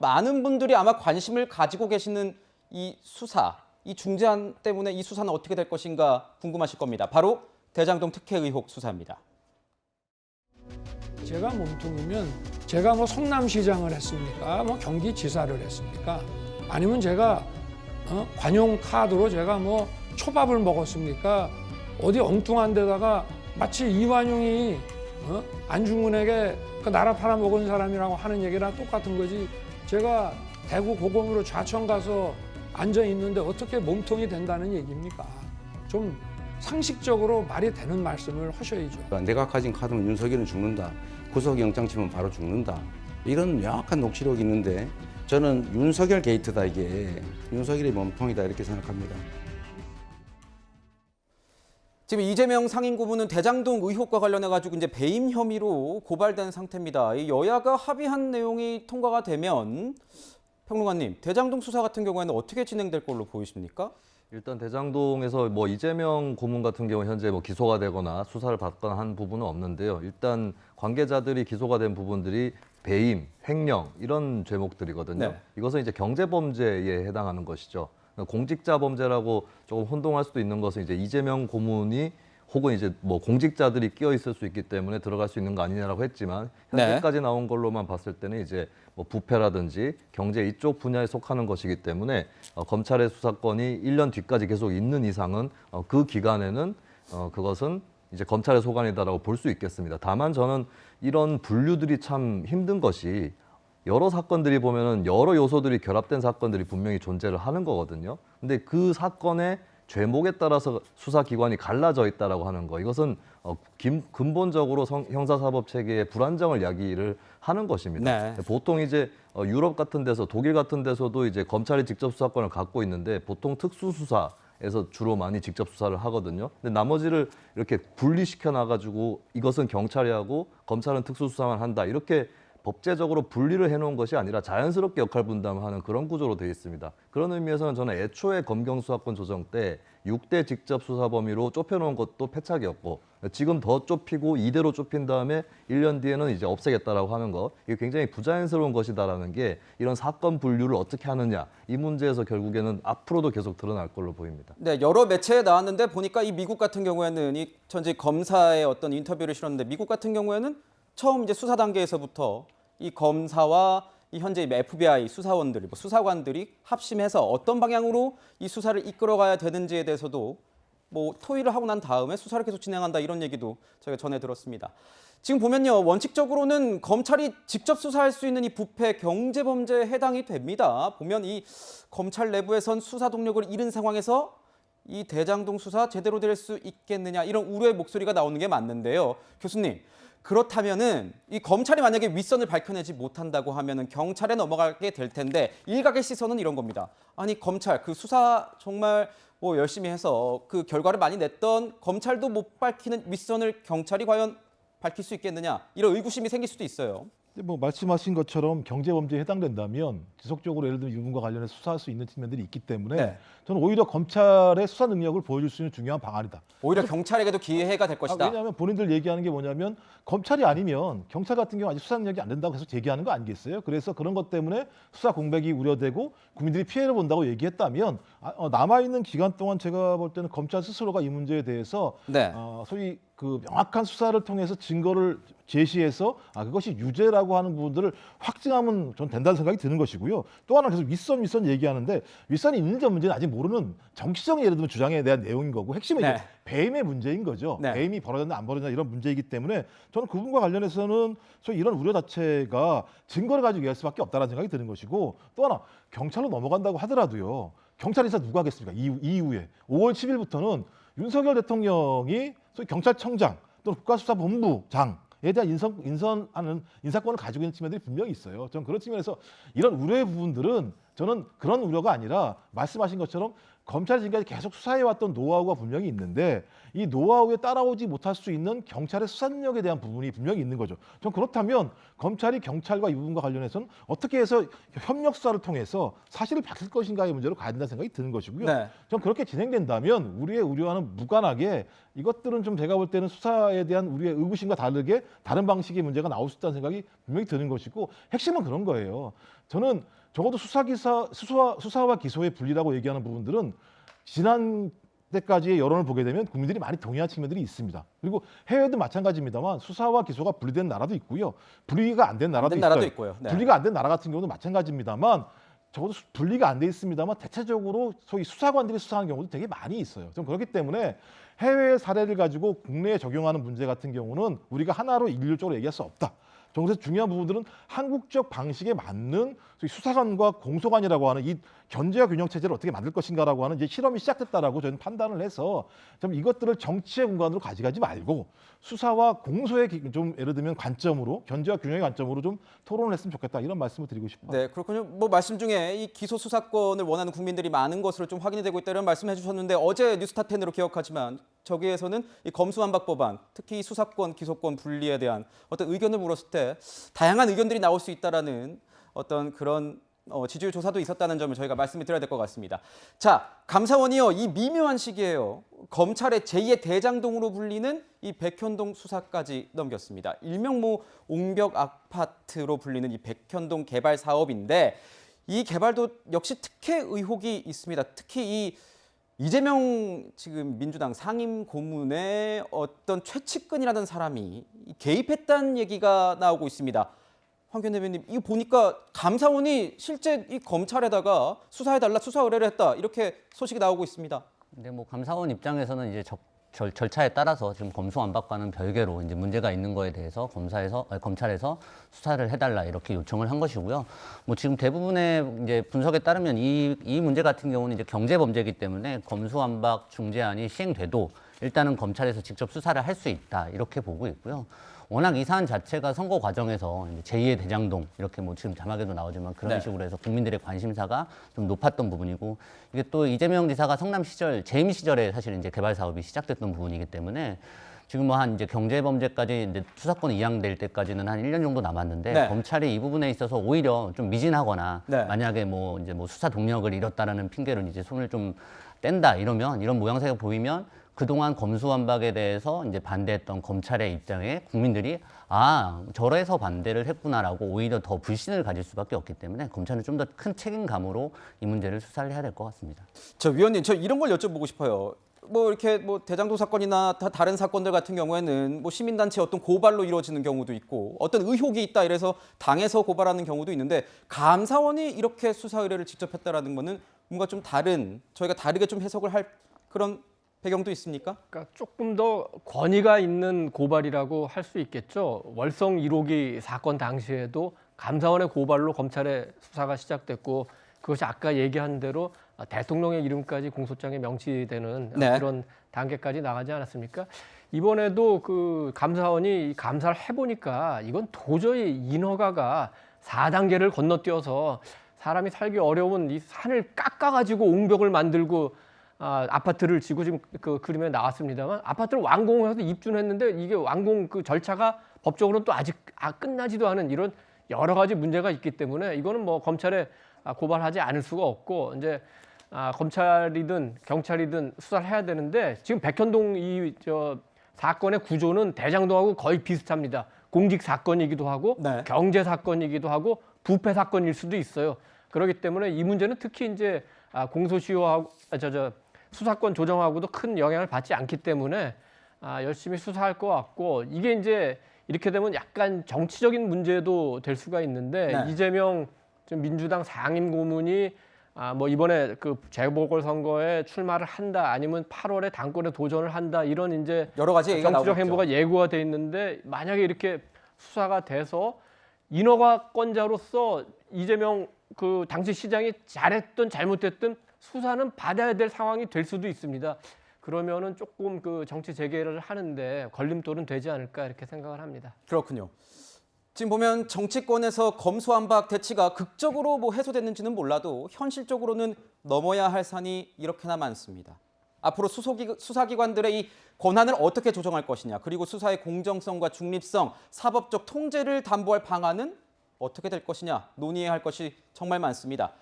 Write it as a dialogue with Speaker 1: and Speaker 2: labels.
Speaker 1: 많은 분들이 아마 관심을 가지고 계시는 이 수사, 이 중재안 때문에 이 수사는 어떻게 될 것인가 궁금하실 겁니다. 바로 대장동 특혜 의혹 수사입니다.
Speaker 2: 제가 몸통이면 제가 뭐 성남시장을 했습니까? 뭐 경기지사를 했습니까? 아니면 제가 관용 카드로 제가 뭐 초밥을 먹었습니까? 어디 엉뚱한 데다가 마치 이완용이 안중근에게 그 나라 팔아먹은 사람이라고 하는 얘기랑 똑같은 거지. 제가 대구 고검으로 좌천 가서 앉아 있는데 어떻게 몸통이 된다는 얘기입니까? 좀 상식적으로 말이 되는 말씀을 하셔야죠.
Speaker 3: 내가 가진 카드면 윤석열은 죽는다. 구속영장 치면 바로 죽는다. 이런 명확한 녹취록이 있는데 저는 윤석열 게이트다 이게. 윤석열이 몸통이다 이렇게 생각합니다.
Speaker 1: 지금 이재명 상임고문은 대장동 의혹과 관련해 가지고 이제 배임 혐의로 고발된 상태입니다. 이 여야가 합의한 내용이 통과가 되면 평론가님, 대장동 수사 같은 경우에는 어떻게 진행될 걸로 보이십니까?
Speaker 4: 일단 대장동에서 뭐 이재명 고문 같은 경우 현재 뭐 기소가 되거나 수사를 받거나 한 부분은 없는데요. 일단 관계자들이 기소가 된 부분들이 배임, 횡령 이런 죄목들이거든요.
Speaker 1: 네.
Speaker 4: 이것은 이제 경제범죄에 해당하는 것이죠. 공직자 범죄라고 조금 혼동할 수도 있는 것은 이제 이재명 고문이 혹은 이제 뭐 공직자들이 끼어 있을 수 있기 때문에 들어갈 수 있는 거 아니냐라고 했지만 현재까지 나온 걸로만 봤을 때는 이제 뭐 부패라든지 경제 이쪽 분야에 속하는 것이기 때문에 검찰의 수사권이 1년 뒤까지 계속 있는 이상은 그 기간에는 그것은 이제 검찰의 소관이다라고 볼 수 있겠습니다. 다만 저는 이런 분류들이 참 힘든 것이 여러 사건들이 보면은 여러 요소들이 결합된 사건들이 분명히 존재를 하는 거거든요. 근데 그 사건의 죄목에 따라서 수사기관이 갈라져 있다라고 하는 거, 이것은 근본적으로 형사사법 체계의 불안정을 야기를 하는 것입니다.
Speaker 1: 네.
Speaker 4: 보통 이제 유럽 같은 데서 독일 같은 데서도 이제 검찰이 직접 수사권을 갖고 있는데 보통 특수수사에서 주로 많이 직접 수사를 하거든요. 근데 나머지를 이렇게 분리시켜 놔가지고 이것은 경찰이 하고 검찰은 특수수사만 한다 이렇게 법제적으로 분리를 해놓은 것이 아니라 자연스럽게 역할 분담하는 그런 구조로 되어 있습니다. 그런 의미에서는 저는 애초에 검경수사권 조정 때 6대 직접 수사 범위로 좁혀놓은 것도 패착이었고 지금 더 좁히고 이대로 좁힌 다음에 1년 뒤에는 이제 없애겠다라고 하는 것, 이게 굉장히 부자연스러운 것이다라는 게 이런 사건 분류를 어떻게 하느냐 이 문제에서 결국에는 앞으로도 계속 드러날 걸로 보입니다.
Speaker 1: 네, 여러 매체에 나왔는데 보니까 이 미국 같은 경우에는 이 전직 검사의 어떤 인터뷰를 실었는데 미국 같은 경우에는 처음 이제 수사 단계에서부터 이 검사와 이 현재 FBI 수사원들이 수사관들이 합심해서 어떤 방향으로 이 수사를 이끌어가야 되는지에 대해서도 뭐 토의를 하고 난 다음에 수사를 계속 진행한다 이런 얘기도 저희가 전해 들었습니다. 지금 보면요, 원칙적으로는 검찰이 직접 수사할 수 있는 이 부패 경제범죄에 해당이 됩니다. 보면 이 검찰 내부에선 수사 동력을 잃은 상황에서 이 대장동 수사 제대로 될 수 있겠느냐 이런 우려의 목소리가 나오는 게 맞는데요. 교수님, 그렇다면은 이 검찰이 만약에 윗선을 밝혀내지 못한다고 하면은 경찰에 넘어가게 될 텐데 일각의 시선은 이런 겁니다. 아니 검찰 그 수사 정말 뭐 열심히 해서 그 결과를 많이 냈던 검찰도 못 밝히는 윗선을 경찰이 과연 밝힐 수 있겠느냐 이런 의구심이 생길 수도 있어요.
Speaker 5: 뭐 말씀하신 것처럼 경제범죄에 해당된다면 지속적으로 예를 들면 이 부분과 관련해서 수사할 수 있는 측면들이 있기 때문에
Speaker 1: 네.
Speaker 5: 저는 오히려 검찰의 수사 능력을 보여줄 수 있는 중요한 방안이다.
Speaker 1: 오히려 경찰에게도 기회가 될 것이다.
Speaker 5: 왜냐하면 본인들 얘기하는 게 뭐냐면 검찰이 아니면 경찰 같은 경우 아직 수사 능력이 안 된다고 계속 얘기하는 거 아니겠어요? 그래서 그런 것 때문에 수사 공백이 우려되고 국민들이 피해를 본다고 얘기했다면 남아있는 기간 동안 제가 볼 때는 검찰 스스로가 이 문제에 대해서
Speaker 1: 네.
Speaker 5: 소위 그 명확한 수사를 통해서 증거를 제시해서 그것이 유죄라고 하는 부분들을 확증하면 전 된다는 생각이 드는 것이고요. 또 하나 계속 윗선 얘기하는데 윗선이 있는지 없는지는 아직 모르는 정치적인 예를 들면 주장에 대한 내용인 거고 핵심은
Speaker 1: 네.
Speaker 5: 이제 배임의 문제인 거죠.
Speaker 1: 네.
Speaker 5: 배임이 벌어졌나 안 벌어졌나 이런 문제이기 때문에 저는 그 부분과 관련해서는 소위 이런 우려 자체가 증거를 가지고 얘기할 수밖에 없다는 생각이 드는 것이고 또 하나 경찰로 넘어간다고 하더라도요. 경찰 인사 누가 하겠습니까? 이후에 5월 10일부터는 윤석열 대통령이 소위 경찰청장 또는 국가수사본부장에 대한 인선하는 인사권을 가지고 있는 측면들이 분명히 있어요. 저는 그런 측면에서 이런 우려의 부분들은 저는 그런 우려가 아니라 말씀하신 것처럼 검찰이 지금까지 계속 수사해왔던 노하우가 분명히 있는데 이 노하우에 따라오지 못할 수 있는 경찰의 수사 능력에 대한 부분이 분명히 있는 거죠. 전 그렇다면 검찰이 경찰과 이 부분과 관련해서는 어떻게 해서 협력 수사를 통해서 사실을 밝힐 것인가의 문제로 가야 된다는 생각이 드는 것이고요.
Speaker 1: 네.
Speaker 5: 전 그렇게 진행된다면 우리의 우려와는 무관하게 이것들은 좀 제가 볼 때는 수사에 대한 우리의 의구심과 다르게 다른 방식의 문제가 나올 수 있다는 생각이 분명히 드는 것이고 핵심은 그런 거예요. 저는 적어도 수사와 기소의 분리라고 얘기하는 부분들은 지난 때까지의 여론을 보게 되면 국민들이 많이 동의한 측면들이 있습니다. 그리고 해외도 마찬가지입니다만 수사와 기소가 분리된 나라도 있고요. 분리가 안 된 나라도 있어요.
Speaker 1: 있고요. 네.
Speaker 5: 분리가 안 된 나라 같은 경우도 마찬가지입니다만 적어도 분리가 안 돼 있습니다만 대체적으로 소위 수사관들이 수사하는 경우도 되게 많이 있어요. 좀 그렇기 때문에 해외 사례를 가지고 국내에 적용하는 문제 같은 경우는 우리가 하나로 일률적으로 얘기할 수 없다. 그래서 중요한 부분들은 한국적 방식에 맞는 소위 수사관과 공소관이라고 하는 이 견제와 균형 체제를 어떻게 만들 것인가라고 하는 이제 실험이 시작됐다라고 저는 판단을 해서 좀 이것들을 정치의 공간으로 가져가지 말고 수사와 공소의 좀 예를 들면 관점으로 견제와 균형의 관점으로 좀 토론을 했으면 좋겠다 이런 말씀을 드리고 싶어요.
Speaker 1: 네, 그렇군요. 뭐 말씀 중에 이 기소 수사권을 원하는 국민들이 많은 것으로 좀 확인이 되고 있다는 말씀해 주셨는데 어제 뉴스탑10으로 기억하지만 저기에서는 이 검수완박 법안, 특히 이 수사권, 기소권 분리에 대한 어떤 의견을 물었을 때 다양한 의견들이 나올 수 있다라는 어떤 그런 지지율 조사도 있었다는 점을 저희가 말씀을 드려야 될 것 같습니다. 자, 감사원이요. 이 미묘한 시기에요. 검찰의 제2의 대장동으로 불리는 이 백현동 수사까지 넘겼습니다. 일명 옹벽 아파트로 불리는 이 백현동 개발 사업인데 이 개발도 역시 특혜 의혹이 있습니다. 특히 이 이재명 지금 민주당 상임 고문의 어떤 최측근이라는 사람이 개입했다는 얘기가 나오고 있습니다. 황교안 대변인, 이거 보니까 감사원이 실제 이 검찰에다가 수사해달라, 수사 의뢰를 했다 이렇게 소식이 나오고 있습니다.
Speaker 6: 근데 뭐 감사원 입장에서는 이제 절차에 따라서 지금 검수완박과는 별개로 이제 문제가 있는 거에 대해서 검찰에서 수사를 해달라 이렇게 요청을 한 것이고요. 뭐 지금 대부분의 이제 분석에 따르면 이 문제 같은 경우는 이제 경제 범죄이기 때문에 검수완박 중재안이 시행돼도 일단은 검찰에서 직접 수사를 할 수 있다 이렇게 보고 있고요. 워낙 이 사안 자체가 선거 과정에서 이제 제2의 대장동 이렇게 뭐 지금 자막에도 나오지만 그런
Speaker 1: 네.
Speaker 6: 식으로 해서 국민들의 관심사가 좀 높았던 부분이고 이게 또 이재명 지사가 성남 시절 재임 시절에 사실 이제 개발 사업이 시작됐던 부분이기 때문에 지금 뭐 한 이제 경제 범죄까지 이제 수사권 이양될 때까지는 한 1년 정도 남았는데
Speaker 1: 네.
Speaker 6: 검찰이 이 부분에 있어서 오히려 좀 미진하거나
Speaker 1: 네.
Speaker 6: 만약에 뭐 이제 뭐 수사 동력을 잃었다라는 핑계로 이제 손을 좀 뗀다 이러면 이런 모양새가 보이면 그동안 검수완박에 대해서 이제 반대했던 검찰의 입장에 국민들이 저래서 반대를 했구나라고 오히려 더 불신을 가질 수밖에 없기 때문에 검찰은 좀 더 큰 책임감으로 이 문제를 수사를 해야 될 것 같습니다.
Speaker 1: 저 위원님, 저 이런 걸 여쭤보고 싶어요. 뭐 이렇게 뭐 대장동 사건이나 다른 사건들 같은 경우에는 뭐 시민단체 어떤 고발로 이루어지는 경우도 있고 어떤 의혹이 있다 이래서 당에서 고발하는 경우도 있는데 감사원이 이렇게 수사 의뢰를 직접 했다라는 거는 뭔가 좀 저희가 다르게 좀 해석을 할 그런 배경도 있습니까?
Speaker 7: 그러니까 조금 더 권위가 있는 고발이라고 할 수 있겠죠. 월성 1호기 사건 당시에도 감사원의 고발로 검찰의 수사가 시작됐고 그것이 아까 얘기한 대로 대통령의 이름까지 공소장에 명시되는
Speaker 1: 네.
Speaker 7: 그런 단계까지 나가지 않았습니까? 이번에도 그 감사원이 감사를 해보니까 이건 도저히 인허가가 4단계를 건너뛰어서 사람이 살기 어려운 이 산을 깎아가지고 옹벽을 만들고 아파트를 지고 지금 그 그림에 나왔습니다만 아파트를 완공해서 입주했는데 이게 완공 그 절차가 법적으로는 또 아직 끝나지도 않은 이런 여러 가지 문제가 있기 때문에 이거는 뭐 검찰에 고발하지 않을 수가 없고 이제 검찰이든 경찰이든 수사를 해야 되는데 지금 백현동 사건의 구조는 대장동하고 거의 비슷합니다. 공직 사건이기도 하고
Speaker 1: 네.
Speaker 7: 경제 사건이기도 하고 부패 사건일 수도 있어요. 그렇기 때문에 이 문제는 특히 이제 공소시효하고 수사권 조정하고도 큰 영향을 받지 않기 때문에 열심히 수사할 것 같고 이게 이제 이렇게 되면 약간 정치적인 문제도 될 수가 있는데
Speaker 1: 네.
Speaker 7: 이재명 민주당 상임 고문이 뭐 이번에 그 재보궐선거에 출마를 한다 아니면 8월에 당권에 도전을 한다 이런 이제
Speaker 1: 여러 가지 얘기가
Speaker 7: 정치적
Speaker 1: 나오고
Speaker 7: 행보가 예고가 돼 있는데 만약에 이렇게 수사가 돼서 인허가권자로서 이재명 그 당시 시장이 잘했든 잘못됐든 수사는 받아야 될 상황이 될 수도 있습니다. 그러면은 조금 그 정치 재개를 하는데 걸림돌은 되지 않을까 이렇게 생각을 합니다.
Speaker 1: 그렇군요. 지금 보면 정치권에서 검수완박 대치가 극적으로 뭐 해소됐는지는 몰라도 현실적으로는 넘어야 할 산이 이렇게나 많습니다. 앞으로 수사기관들의 이 권한을 어떻게 조정할 것이냐, 그리고 수사의 공정성과 중립성, 사법적 통제를 담보할 방안은 어떻게 될 것이냐 논의해야 할 것이 정말 많습니다.